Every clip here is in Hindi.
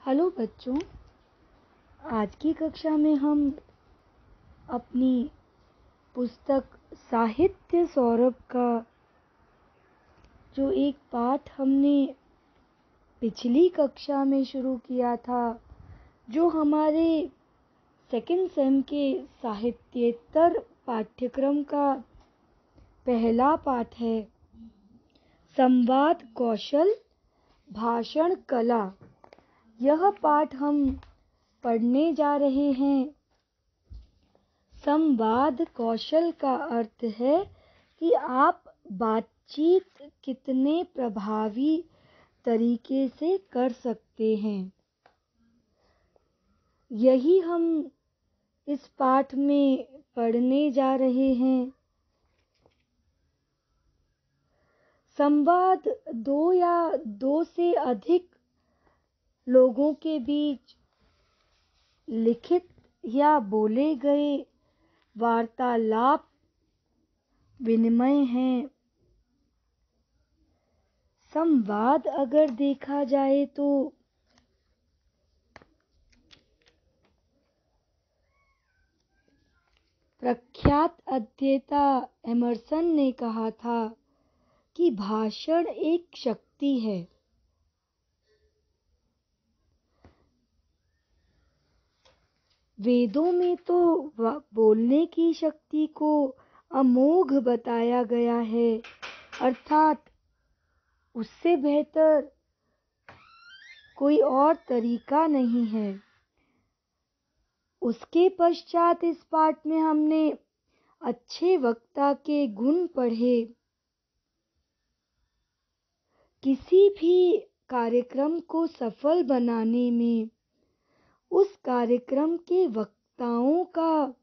हेलो बच्चों, आज की कक्षा में हम अपनी पुस्तक साहित्य सौरभ का जो एक पाठ हमने पिछली कक्षा में शुरू किया था, जो हमारे सेकंड सेम के साहित्येतर पाठ्यक्रम का पहला पाठ है, संवाद कौशल भाषण कला। यह पाठ हम पढ़ने जा रहे हैं। संवाद कौशल का अर्थ है कि आप बातचीत कितने प्रभावी तरीके से कर सकते हैं। यही हम इस पाठ में पढ़ने जा रहे हैं। संवाद दो या दो से अधिक लोगों के बीच लिखित या बोले गए वार्तालाप विनिमय हैं। संवाद अगर देखा जाए तो प्रख्यात अध्येता एमर्सन ने कहा था कि भाषण एक शक्ति है। वेदों में तो बोलने की शक्ति को अमोघ बताया गया है, अर्थात उससे बेहतर कोई और तरीका नहीं है। उसके पश्चात इस पाठ में हमने अच्छे वक्ता के गुण पढ़े। किसी भी कार्यक्रम को सफल बनाने में उस कार्यक्रम के वक्ताओं का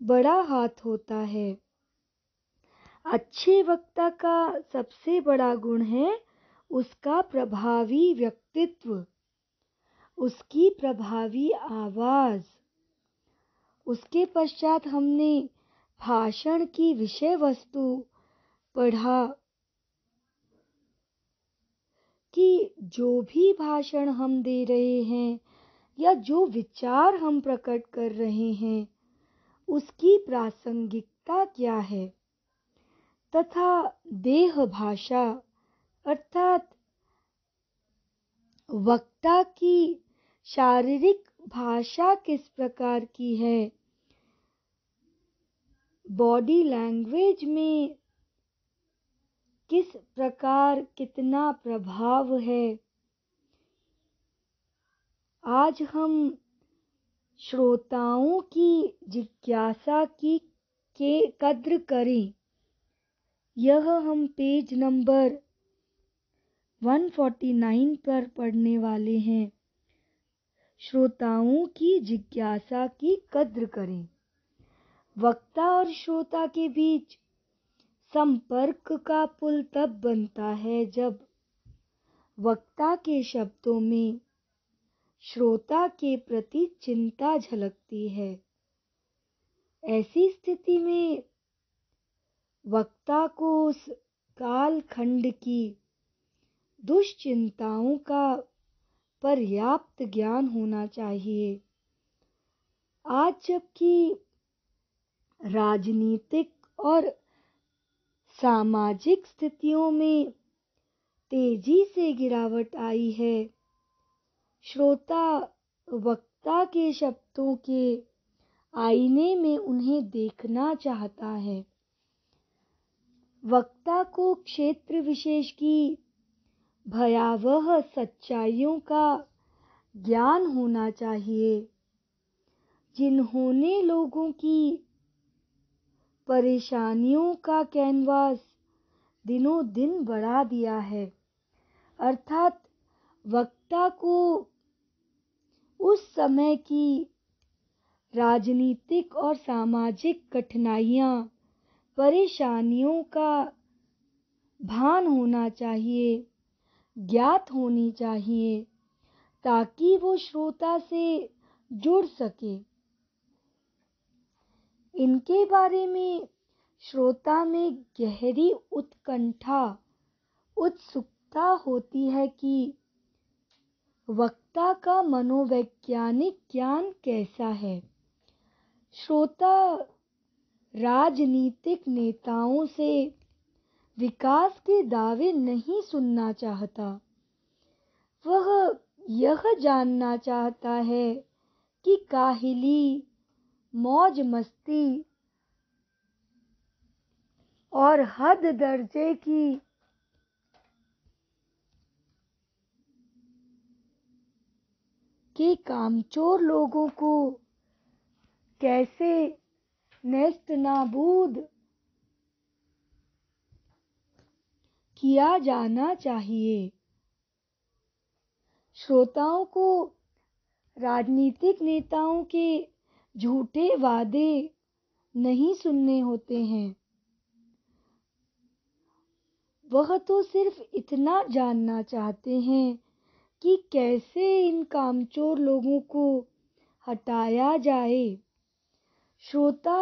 बड़ा हाथ होता है। अच्छे वक्ता का सबसे बड़ा गुण है उसका प्रभावी व्यक्तित्व, उसकी प्रभावी आवाज। उसके पश्चात हमने भाषण की विषय वस्तु पढ़ा कि जो भी भाषण हम दे रहे हैं या जो विचार हम प्रकट कर रहे हैं, उसकी प्रासंगिकता क्या है, तथा देह भाषा अर्थात वक्ता की शारीरिक भाषा किस प्रकार की है, बॉडी लैंग्वेज में किस प्रकार कितना प्रभाव है। आज हम श्रोताओं की जिज्ञासा की के कद्र करें, यह हम पेज नंबर 149 पर पढ़ने वाले हैं। श्रोताओं की जिज्ञासा की कद्र करें। वक्ता और श्रोता के बीच संपर्क का पुल तब बनता है जब वक्ता के शब्दों में श्रोता के प्रति चिंता झलकती है। ऐसी स्थिति में वक्ता को उस कालखंड की दुश्चिंताओं का पर्याप्त ज्ञान होना चाहिए। आज जबकि राजनीतिक और सामाजिक स्थितियों में तेजी से गिरावट आई है, श्रोता वक्ता के शब्दों के आईने में उन्हें देखना चाहता है। वक्ता को क्षेत्र विशेष की भयावह सच्चाइयों का ज्ञान होना चाहिए, जिन्होंने लोगों की परेशानियों का कैनवास दिनों दिन बढ़ा दिया है। अर्थात वक्ता को उस समय की राजनीतिक और सामाजिक कठिनाइयां, परेशानियों का भान होना चाहिए, ज्ञात होनी चाहिए, ताकि वो श्रोता से जुड़ सके। इनके बारे में श्रोता में गहरी उत्कंठा, उत्सुकता होती है कि वक्ता का मनोवैज्ञानिक ज्ञान कैसा है? श्रोता राजनीतिक नेताओं से विकास के दावे नहीं सुनना चाहता। वह यह जानना चाहता है कि काहिली, मौज मस्ती और हद दर्जे के कामचोर लोगों को कैसे नेस्त नाबूद किया जाना चाहिए। श्रोताओं को राजनीतिक नेताओं के झूठे वादे नहीं सुनने होते हैं। वह तो सिर्फ इतना जानना चाहते हैं कि कैसे इन कामचोर लोगों को हटाया जाए। श्रोता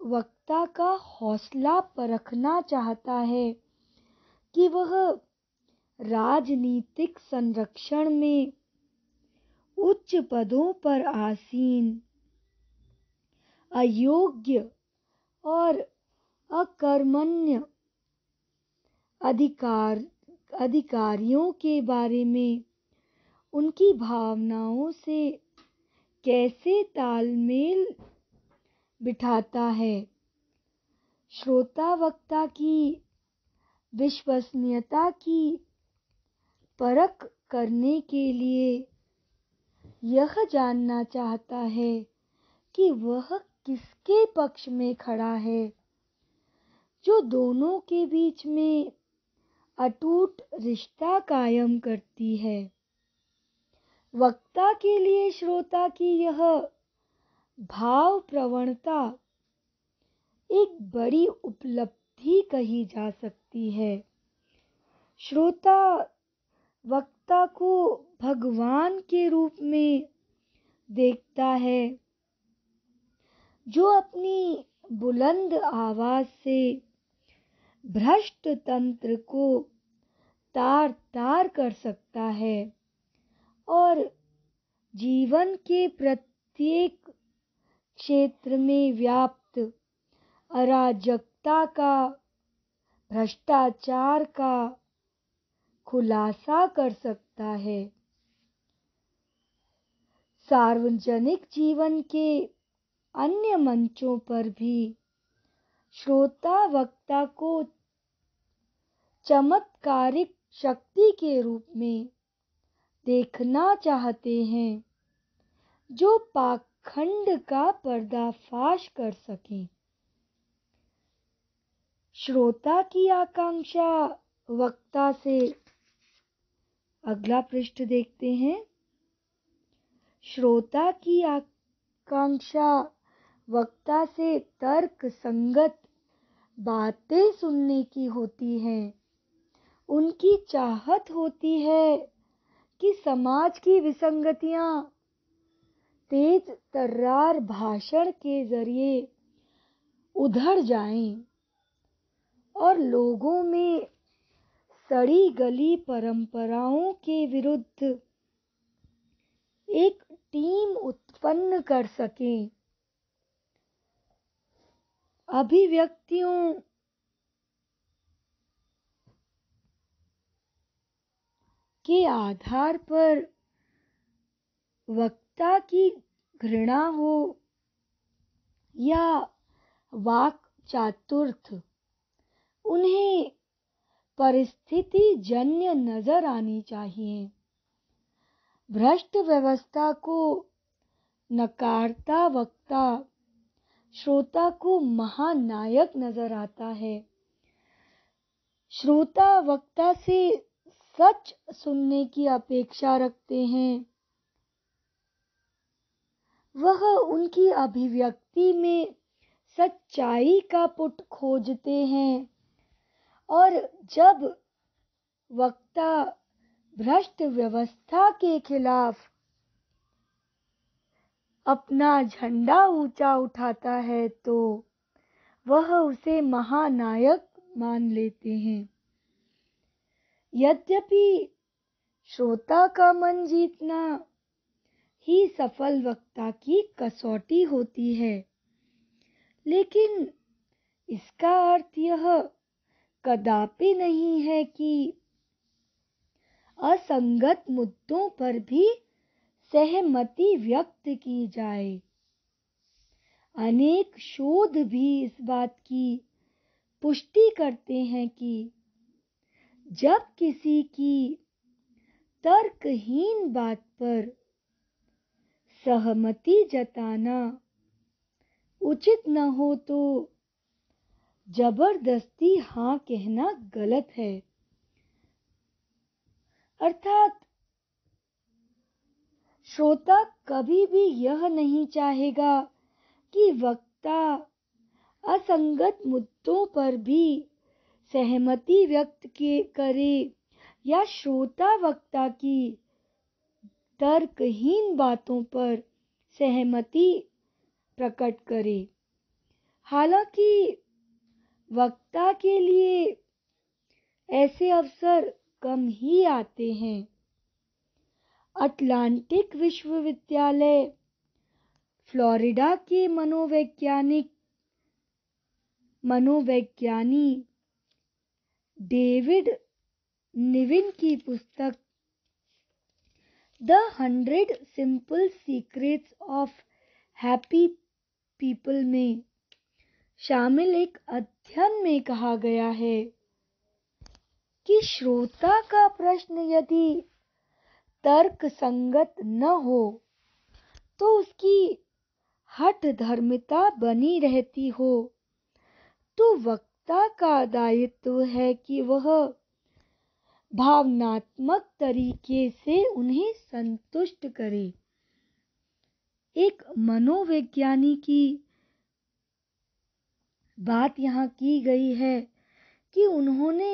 वक्ता का हौसला परखना चाहता है कि वह राजनीतिक संरक्षण में उच्च पदों पर आसीन, अयोग्य और अकर्मण्य अधिकारियों के बारे में उनकी भावनाओं से कैसे तालमेल बिठाता है। श्रोता वक्ता की विश्वसनीयता की परख करने के लिए यह जानना चाहता है कि वह किसके पक्ष में खड़ा है, जो दोनों के बीच में अटूट रिश्ता कायम करती है। वक्ता के लिए श्रोता की यह भाव प्रवणता एक बड़ी उपलब्धि कही जा सकती है। श्रोता वक्ता को भगवान के रूप में देखता है, जो अपनी बुलंद आवाज से भ्रष्ट तंत्र को तार तार कर सकता है और जीवन के प्रत्येक क्षेत्र में व्याप्त अराजकता का, भ्रष्टाचार का खुलासा कर सकता है। सार्वजनिक जीवन के अन्य मंचों पर भी श्रोता वक्ता को चमत्कारिक शक्ति के रूप में देखना चाहते हैं, जो पाखंड का पर्दाफाश कर सके। श्रोता की आकांक्षा वक्ता से, अगला पृष्ठ देखते हैं। श्रोता की आकांक्षा वक्ता से तर्क संगत बातें सुनने की होती है। उनकी चाहत होती है कि समाज की विसंगतियां तेज तर्रार भाषण के जरिए उधड़ जाएं और लोगों में सड़ी गली परंपराओं के विरुद्ध एक टीम उत्पन्न कर सकें। अभिव्यक्तियों के आधार पर वक्ता की घृणा हो या वाक चातुर्थ, उन्हें परिस्थिति जन्य नजर आनी चाहिए। भ्रष्ट व्यवस्था को नकारता वक्ता श्रोता को महानायक नजर आता है। श्रोता वक्ता से सच सुनने की अपेक्षा रखते हैं। वह उनकी अभिव्यक्ति में सच्चाई का पुट खोजते हैं और जब वक्ता भ्रष्ट व्यवस्था के खिलाफ अपना झंडा ऊंचा उठाता है तो वह उसे महानायक मान लेते हैं। यद्यपि श्रोता का मन जीतना ही सफल वक्ता की कसौटी होती है, लेकिन इसका अर्थ यह कदापि नहीं है कि असंगत मुद्दों पर भी सहमति व्यक्त की जाए। अनेक शोध भी इस बात की पुष्टि करते हैं कि जब किसी की तर्कहीन बात पर सहमति जताना उचित न हो तो जबरदस्ती हाँ कहना गलत है। अर्थात श्रोता कभी भी यह नहीं चाहेगा कि वक्ता असंगत मुद्दों पर भी सहमति व्यक्त करे या श्रोता वक्ता की तर्कहीन बातों पर सहमति प्रकट करे। हालांकि वक्ता के लिए ऐसे अवसर कम ही आते हैं। अटलांटिक विश्वविद्यालय फ्लोरिडा के मनोवैज्ञानी डेविड निविन की पुस्तक the 100 simple secrets of happy people में शामिल एक अध्ययन में कहा गया है कि श्रोता का प्रश्न यदि तर्क संगत न हो तो उसकी हठ धर्मिता बनी रहती हो, तो वक्ता का दायित्व है कि वह भावनात्मक तरीके से उन्हें संतुष्ट करे। एक मनोविज्ञानी की बात यहाँ की गई है कि उन्होंने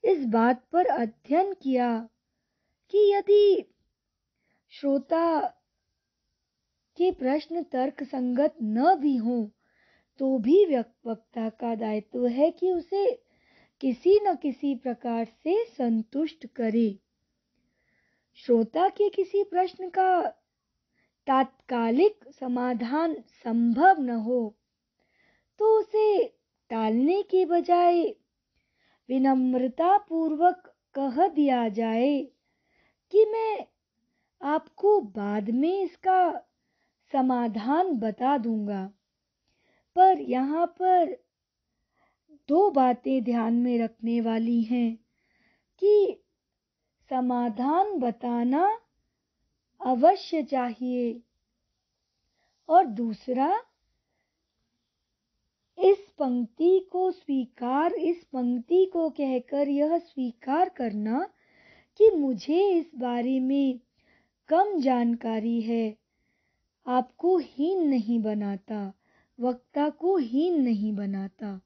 इस बात पर अध्ययन किया कि यदि श्रोता के प्रश्न तर्क संगत न भी हों तो भी वक्ता का दायित्व है कि उसे किसी न किसी प्रकार से संतुष्ट करे। श्रोता के किसी प्रश्न का तात्कालिक समाधान संभव न हो तो उसे टालने के बजाय विनम्रता पूर्वक कह दिया जाए कि मैं आपको बाद में इसका समाधान बता दूंगा। पर यहाँ पर दो बातें ध्यान में रखने वाली हैं कि समाधान बताना अवश्य चाहिए और दूसरा इस पंक्ति को कहकर यह स्वीकार करना कि मुझे इस बारे में कम जानकारी है, आपको हीन नहीं बनाता, वक्ता को हीन नहीं बनाता।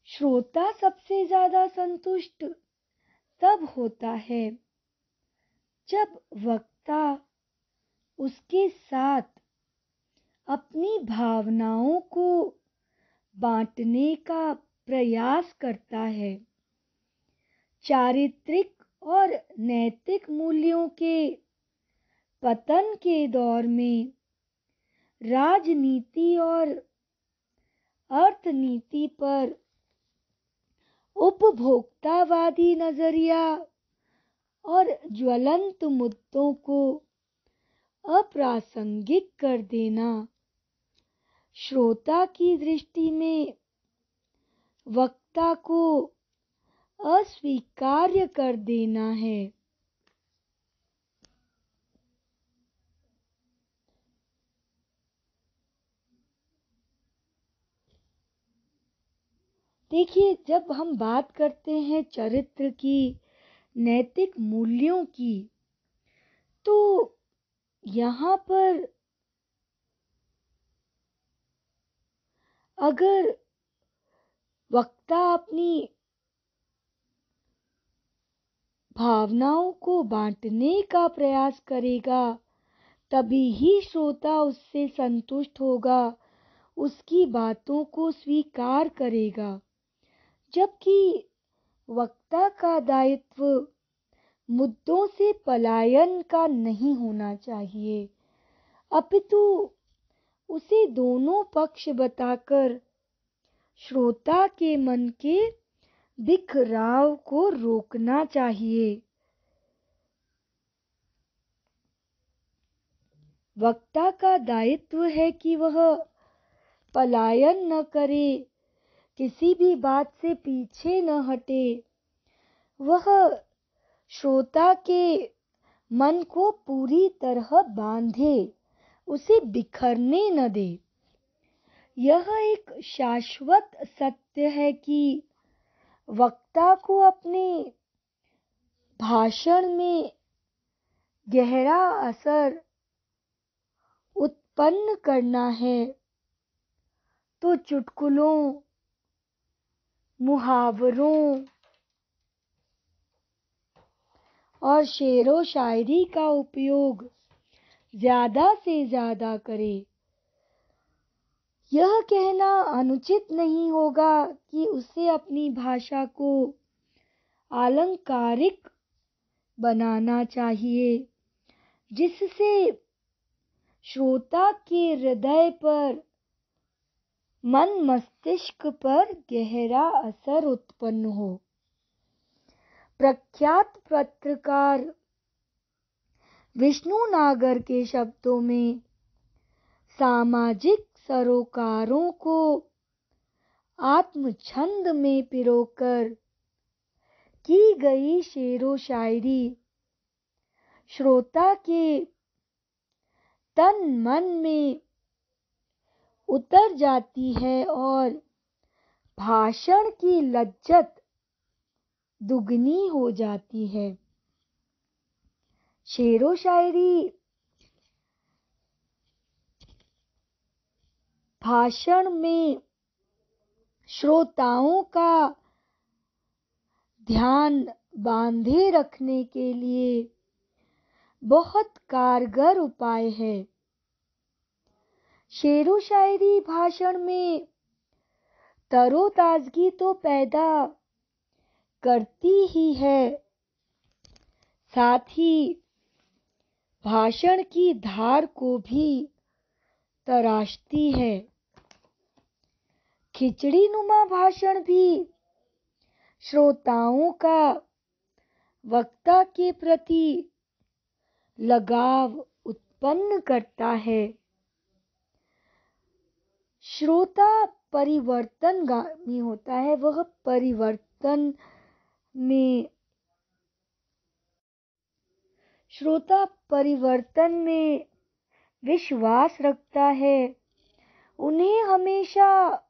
श्रोता सबसे ज्यादा संतुष्ट तब होता है जब वक्ता उसके साथ अपनी भावनाओं को बांटने का प्रयास करता है। चारित्रिक और नैतिक मूल्यों के पतन के दौर में राजनीति और अर्थनीति पर उपभोक्तावादी नजरिया और ज्वलंत मुद्दों को अप्रासंगिक कर देना श्रोता की दृष्टि में वक्ता को अस्वीकार्य कर देना है। देखिए, जब हम बात करते हैं चरित्र की, नैतिक मूल्यों की, तो यहाँ पर अगर वक्ता अपनी भावनाओं को बांटने का प्रयास करेगा तभी ही श्रोता उससे संतुष्ट होगा, उसकी बातों को स्वीकार करेगा। जबकि वक्ता का दायित्व मुद्दों से पलायन का नहीं होना चाहिए, अपितु उसे दोनों पक्ष बताकर श्रोता के मन के बिखराव को रोकना चाहिए। वक्ता का दायित्व है कि वह पलायन न करे, किसी भी बात से पीछे न हटे, वह श्रोता के मन को पूरी तरह बांधे, उसे बिखरने न दे। यह एक शाश्वत सत्य है कि वक्ता को अपने भाषण में गहरा असर उत्पन्न करना है तो चुटकुलों, मुहावरों और शेरो शायरी का उपयोग ज्यादा से ज्यादा करे। यह कहना अनुचित नहीं होगा कि उसे अपनी भाषा को आलंकारिक बनाना चाहिए, जिससे श्रोता के हृदय पर, मन मस्तिष्क पर गहरा असर उत्पन्न हो। प्रख्यात पत्रकार विष्णु नागर के शब्दों में सामाजिक सरोकारों को आत्मछंद में पिरोकर की गई शेरो शायरी श्रोता के तन मन में उतर जाती है और भाषण की लज्जत दुगनी हो जाती है। शेरो शायरी भाषण में श्रोताओं का ध्यान बांधे रखने के लिए बहुत कारगर उपाय है। शेरो शायरी भाषण में तरोताजगी तो पैदा करती ही है, साथ ही भाषण की धार को भी तराशती है। खिचड़ी नुमा भाषण भी श्रोताओं का वक्ता के प्रति लगाव उत्पन्न करता है। श्रोता परिवर्तनगामी होता है, वह परिवर्तन में विश्वास रखता है। उन्हें हमेशा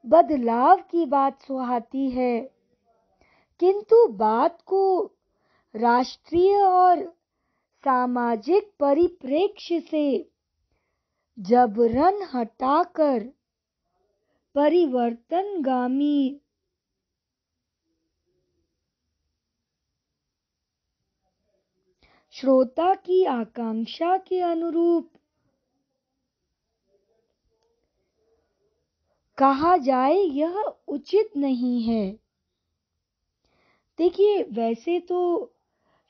बदलाव की बात सुहाती है, किंतु बात को राष्ट्रीय और सामाजिक परिप्रेक्ष्य से जबरन हटाकर परिवर्तनगामी श्रोता की आकांक्षा के अनुरूप कहा जाए, यह उचित नहीं है। देखिए, वैसे तो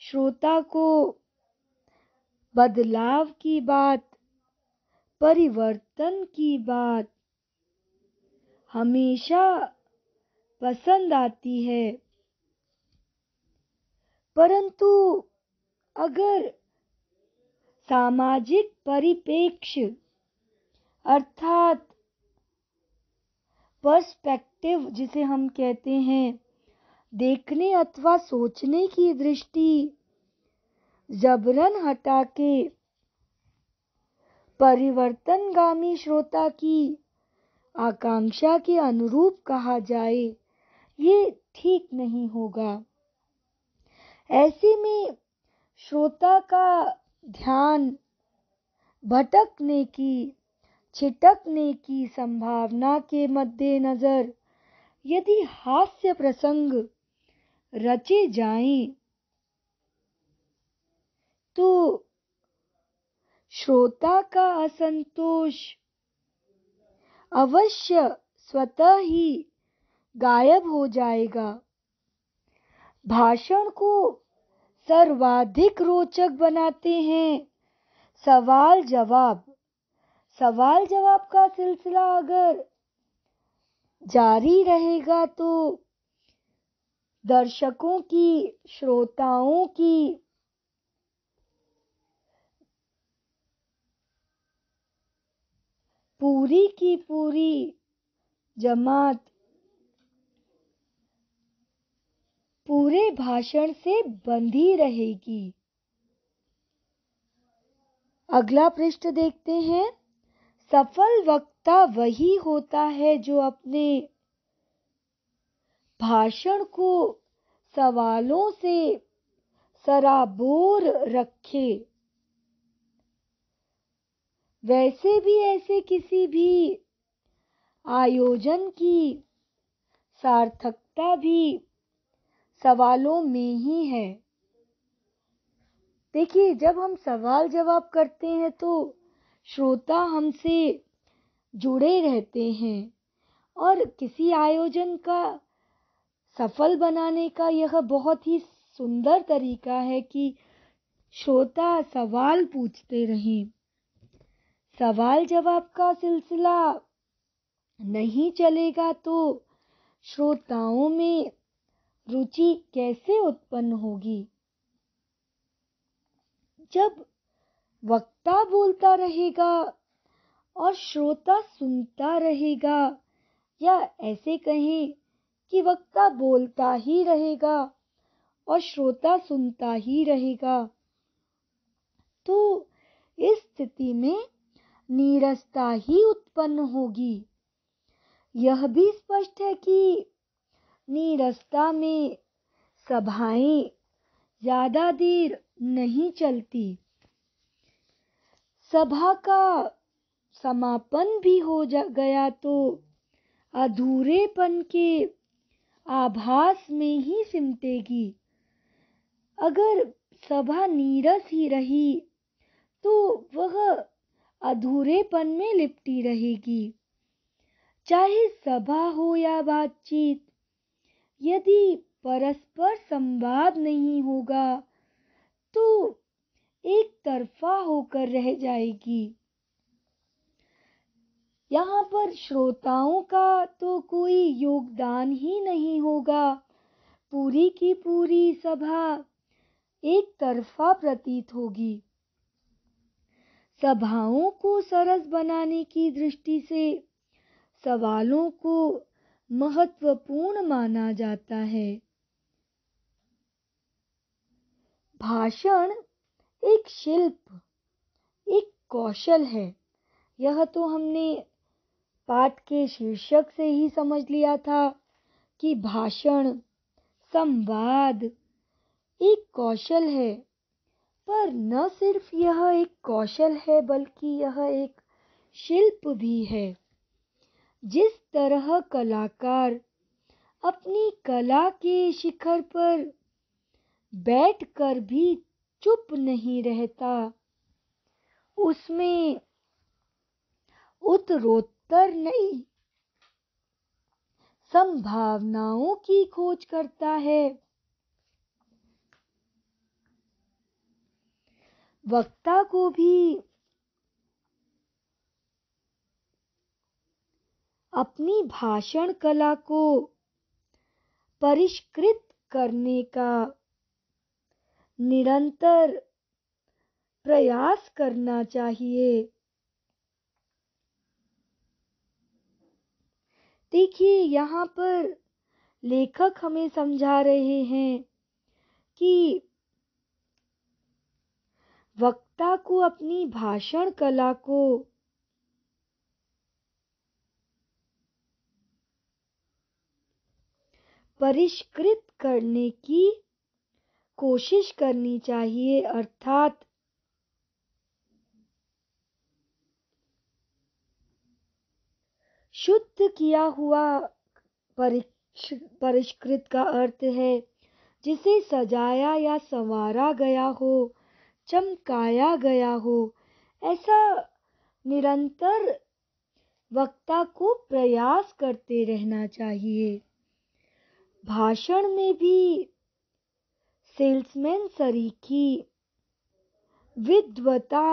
श्रोता को बदलाव की बात, परिवर्तन की बात हमेशा पसंद आती है, परंतु अगर सामाजिक परिप्रेक्ष्य अर्थात पर्सपेक्टिव जिसे हम कहते हैं, देखने अथवा सोचने की दृष्टि जबरन हटा के परिवर्तनगामी श्रोता की आकांक्षा के अनुरूप कहा जाए, ये ठीक नहीं होगा। ऐसे में श्रोता का ध्यान भटकने की, छिटकने की संभावना के मद्देनजर यदि हास्य प्रसंग रचे जाएं, तो श्रोता का असंतोष अवश्य स्वतः ही गायब हो जाएगा। भाषण को सर्वाधिक रोचक बनाते हैं सवाल जवाब। सवाल जवाब का सिलसिला अगर जारी रहेगा तो दर्शकों की, श्रोताओं की पूरी की पूरी जमात पूरे भाषण से बंधी रहेगी। अगला पृष्ठ देखते हैं। सफल वक्ता वही होता है जो अपने भाषण को सवालों से सराबोर रखे। वैसे भी ऐसे किसी भी आयोजन की सार्थकता भी सवालों में ही है। देखिए, जब हम सवाल जवाब करते हैं तो श्रोता हमसे जुड़े रहते हैं और किसी आयोजन का सफल बनाने का यह बहुत ही सुंदर तरीका है कि श्रोता सवाल पूछते रहें। सवाल जवाब का सिलसिला नहीं चलेगा तो श्रोताओं में रुचि कैसे उत्पन्न होगी। जब वक्ता बोलता रहेगा और श्रोता सुनता रहेगा, या ऐसे कहें कि वक्ता बोलता ही रहेगा और श्रोता सुनता ही रहेगा, तो इस स्थिति में नीरसता ही उत्पन्न होगी। यह भी स्पष्ट है कि नीरसता में सभाएं ज्यादा देर नहीं चलती। सभा का समापन भी हो गया तो अधूरेपन के आभास में ही सिमटेगी। अगर सभा नीरस ही रही तो वह अधूरेपन में लिपटी रहेगी। चाहे सभा हो या बातचीत, यदि परस्पर संवाद नहीं होगा तो एक तरफा होकर रह जाएगी। यहाँ पर श्रोताओं का तो कोई योगदान ही नहीं होगा। पूरी की पूरी सभा एक तरफा प्रतीत होगी। सभाओं को सरस बनाने की दृष्टि से सवालों को महत्वपूर्ण माना जाता है। भाषण एक शिल्प, एक कौशल है। यह तो हमने पाठ के शीर्षक से ही समझ लिया था कि भाषण, संवाद एक कौशल है। पर न सिर्फ यह एक कौशल है बल्कि यह एक शिल्प भी है। जिस तरह कलाकार अपनी कला के शिखर पर बैठकर भी चुप नहीं रहता, उसमें उत्तरोत्तर नई संभावनाओं की खोज करता है। वक्ता को भी अपनी भाषण कला को परिष्कृत करने का निरंतर प्रयास करना चाहिए। देखिए, यहाँ पर लेखक हमें समझा रहे हैं कि वक्ता को अपनी भाषण कला को परिष्कृत करने की कोशिश करनी चाहिए, अर्थात शुद्ध किया हुआ। परिष्कृत का अर्थ है जिसे सजाया या संवारा गया हो, चमकाया गया हो। ऐसा निरंतर वक्ता को प्रयास करते रहना चाहिए। भाषण में भी सेल्समैन सरीखी विद्वता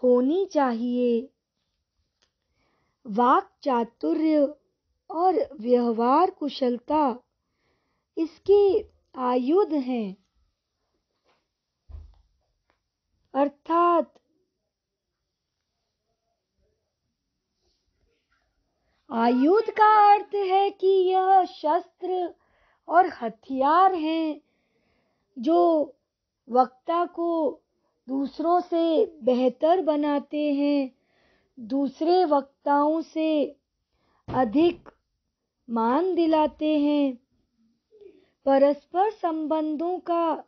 होनी चाहिए। वाक चातुर्य और व्यवहार कुशलता इसके आयुध हैं। अर्थात आयुध का अर्थ है कि यह शस्त्र और हथियार हैं जो वक्ता को दूसरों से बेहतर बनाते हैं, दूसरे वक्ताओं से अधिक मान दिलाते हैं। परस्पर संबंधों का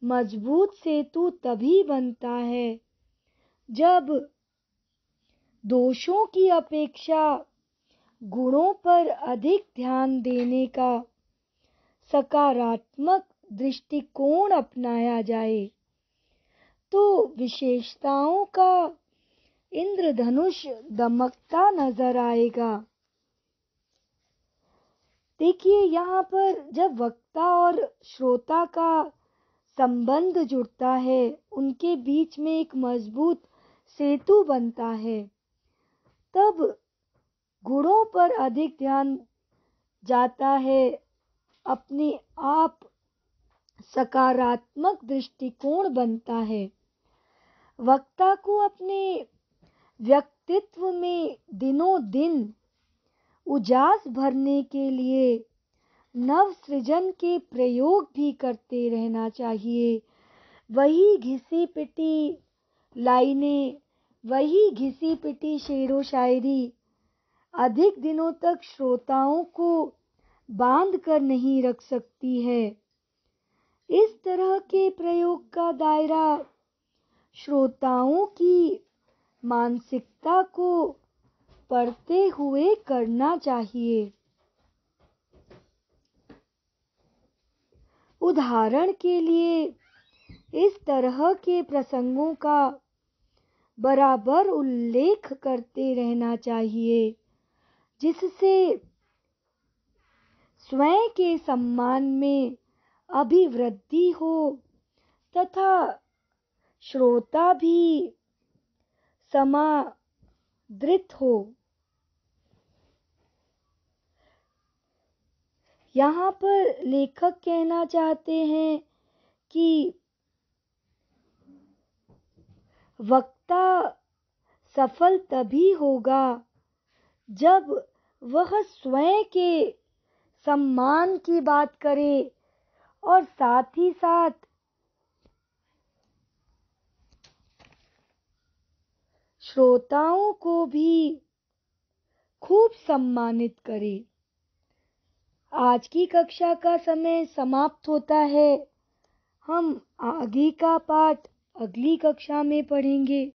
मजबूत सेतु तभी बनता है जब दोषों की अपेक्षा गुणों पर अधिक ध्यान देने का सकारात्मक दृष्टिकोण अपनाया जाए तो विशेषताओं का इंद्रधनुष दमकता नजर आएगा। देखिए, यहाँ पर जब वक्ता और श्रोता का संबंध जुड़ता है, उनके बीच में एक मजबूत सेतु बनता है, तब गुणों पर अधिक ध्यान जाता है, अपने आप सकारात्मक दृष्टिकोण बनता है। वक्ता को अपने व्यक्तित्व में दिनों दिन उजास भरने के लिए नव सृजन के प्रयोग भी करते रहना चाहिए। वही घिसी पिटी लाइनें, वही घिसी पिटी शेरो शायरी अधिक दिनों तक श्रोताओं को बांध कर नहीं रख सकती है। इस तरह के प्रयोग का दायरा श्रोताओं की मानसिकता को पढ़ते हुए करना चाहिए। उदाहरण के लिए इस तरह के प्रसंगों का बराबर उल्लेख करते रहना चाहिए जिससे स्वयं के सम्मान में अभिवृद्धि हो तथा श्रोता भी समादृत हो। यहाँ पर लेखक कहना चाहते हैं कि वक्ता सफल तभी होगा जब वह स्वयं के सम्मान की बात करे और साथ ही साथ श्रोताओं को भी खूब सम्मानित करे। आज की कक्षा का समय समाप्त होता है। हम आगे का पाठ अगली कक्षा में पढ़ेंगे।